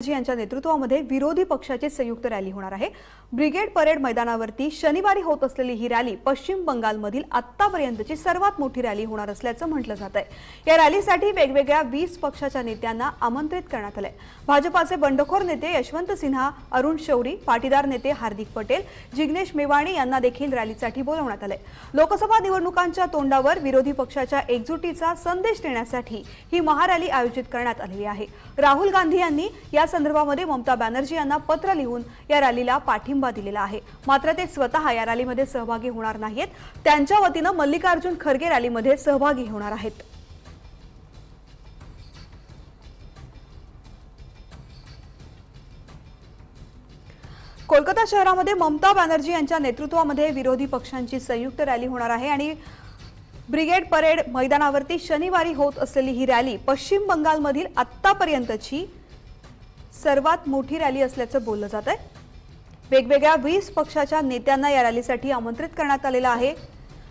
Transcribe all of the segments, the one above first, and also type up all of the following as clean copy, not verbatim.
यांच्या नेतृत्वामध्ये विरोधी पक्षाची संयुक्त रॅली होणार आहे। ब्रिगेड परेड मैदानावरती शनिवारी होत असलेली ही रॅली पश्चिम बंगालमधील आत्तापर्यंतची सर्वात मोठी रॅली होणार असल्याचं म्हटलं जातंय। या रॅलीसाठी वेगवेगळ्या 20 पक्षाच्या नेत्यांना आमंत्रित करण्यात आलंय। भाजपाचे बंडखोर नेते यशवंत सिन्हा, अरुण शौरी, पाटीदार नेते हार्दिक पटेल, जिग्नेश मेवाणी यांना देखील रॅलीसाठी बोलावण्यात आलंय। लोकसभा निवडणुकांच्या तोंडावर विरोधी पक्षाच्या एकजुटीचा संदेश देण्यासाठी ही महारॅली आयोजित करण्यात आली आहे। राहुल गांधी यांनी या संदर्भामध्ये ममता बॅनर्जी यांना पत्र लिहून या रॅलीला पाठिंबा दिलेला आहे। मात्र ते स्वतः या रॅलीमध्ये सहभागी होणार नाहीत। त्यांच्या वतीने मल्लिकार्जुन खरगे रॅलीमध्ये सहभागी होणार आहेत। कोलकाता शहरामध्ये ममता बॅनर्जी यांच्या नेतृत्वामध्ये विरोधी पक्षांची संयुक्त रॅली होणार आहे आणि ब्रिगेड परेड मैदानावरती शनिवारी होत असलेली ही रॅली पश्चिम बंगालमधील आत्तापर्यंतची सर्वात मोठी रॅली असल्याचं बोललं जात आहे। वेगवेगळ्या 20 पक्षाच्या नेत्यांना या रॅलीसाठी आमंत्रित करण्यात आलेलं आहे।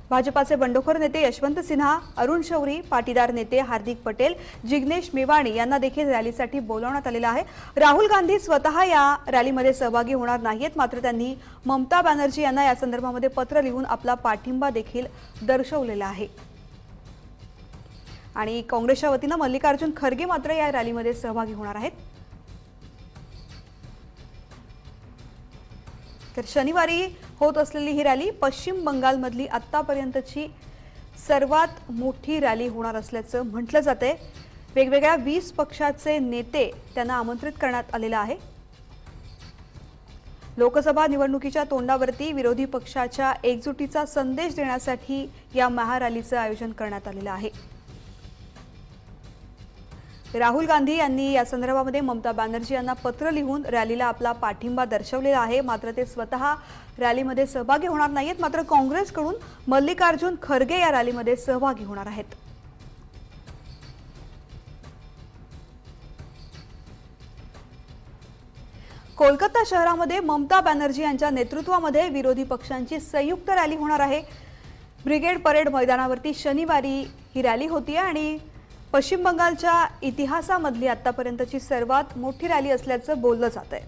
भाजपाचे बंडखोर नेते यशवंत सिन्हा, अरुण शौरी, पाटीदार नेते हार्दिक पटेल, जिग्नेश मेवाणी यांना देखील रॅलीसाठी बोलावण्यात आलेलं आहे। राहुल गांधी स्वतः या रॅलीमध्ये सहभागी होणार नाहीत। मात्र त्यांनी ममता बॅनर्जी यांना या संदर्भामध्ये पत्र लिहून आपला पाठिंबा देखील दर्शवलेला आहे। आणि काँग्रेसच्या वतीने मल्लिकार्जुन खरगे मात्र या रॅलीमध्ये सहभागी होणार आहेत। तर शनिवारी होत असलेली ही रॅली पश्चिम बंगालमधली आत्तापर्यंतची सर्वात मोठी रॅली होणार असल्याचं म्हटलं जातंय। वेगवेगळ्या 20 पक्षाचे नेते त्यांना आमंत्रित करण्यात आलेलं आहे। लोकसभा निवडणुकीच्या तोंडावरती विरोधी पक्षाच्या एकजुटीचा संदेश देण्यासाठी या महारॅलीचं आयोजन करण्यात आलेलं आहे। राहुल गांधी यांनी या संदर्भामध्ये ममता बॅनर्जी यांना पत्र लिहून रॅलीला आपला पाठिंबा दर्शवलेला आहे। मात्र ते स्वतः रॅलीमध्ये सहभागी होणार नाहीत। मात्र काँग्रेसकडून मल्लिकार्जुन खरगे या रॅलीमध्ये सहभागी होणार आहेत। कोलकाता शहरामध्ये ममता बॅनर्जी यांच्या नेतृत्वामध्ये विरोधी पक्षांची संयुक्त रॅली होणार आहे। ब्रिगेड परेड मैदानावरती शनिवारी ही रॅली होतीये आणि पश्चिम बंगालच्या इतिहासामधली आतापर्यंतची सर्वात मोठी रॅली असल्याचं बोललं जात आहे।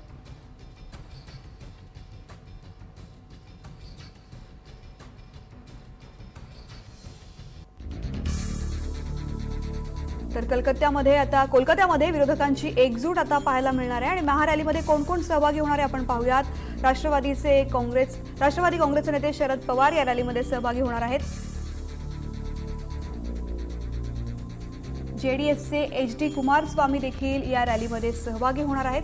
तर कोलकात्यामध्ये विरोधकांची एकजूट आता पाहायला मिळणार आहे आणि महारॅलीमध्ये कोण कोण सहभागी होणार आहे आपण पाहूयात। राष्ट्रवादी काँग्रेसचे नेते शरद पवार या रॅलीमध्ये सहभागी होणार आहेत। जेडीएसचे एचडी कुमारस्वामी देखील या रॅलीमध्ये सहभागी होणार आहेत।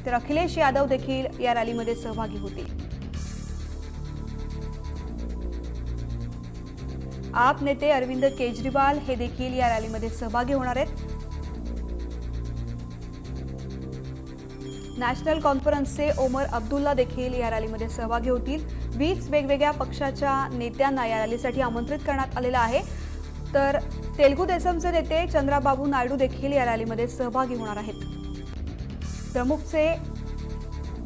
तर अखिलेश यादव देखील या रॅलीमध्ये सहभागी होतील। आप नेते अरविंद केजरीवाल हे देखील या रॅलीमध्ये सहभागी होणार आहेत। नॅशनल कॉन्फरन्सचे ओमर अब्दुल्ला देखील या रॅलीमध्ये सहभागी होतील। 20 वेगवेगळ्या पक्षाच्या नेत्यांना या रॅलीसाठी आमंत्रित करण्यात आलेलं आहे। तर तेलुगू देसमचे नेते चंद्राबाबू नायडू देखील या रॅलीमध्ये सहभागी होणार आहेत। द्रमुकचे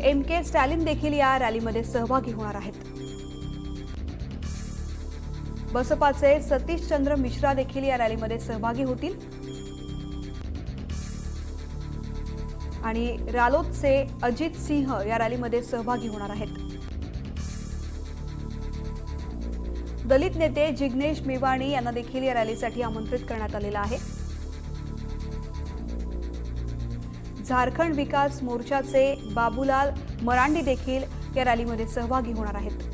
एम.के. स्टॅलिन देखील या रॅलीमध्ये सहभागी होणार आहेत। बसपाचे सतीश चंद्र मिश्रा देखील या रॅलीमध्ये सहभागी होतील आणि रालोदचे अजित सिंह या रॅलीमध्ये सहभागी होणार आहेत। दलित नेते जिग्नेश मेवाणी यांना देखील या रॅलीसाठी आमंत्रित करण्यात आलेलं आहे। झारखंड विकास मोर्चाचे बाबूलाल मरांडी देखील या रॅलीमध्ये सहभागी होणार आहेत।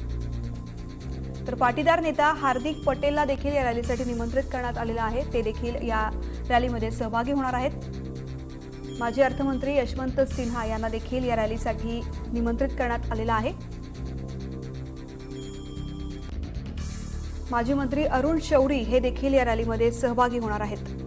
तर पाटीदार नेता हार्दिक पटेलला देखील या रॅलीसाठी निमंत्रित करण्यात आलेलं आहे। ते देखील या रॅलीमध्ये सहभागी होणार आहेत। माजी अर्थमंत्री यशवंत सिन्हा यांना देखील या रॅलीसाठी निमंत्रित करण्यात आलेलं आहे। माजी मंत्री अरुण शौरी हे देखील या रॅलीमध्ये सहभागी होणार आहेत।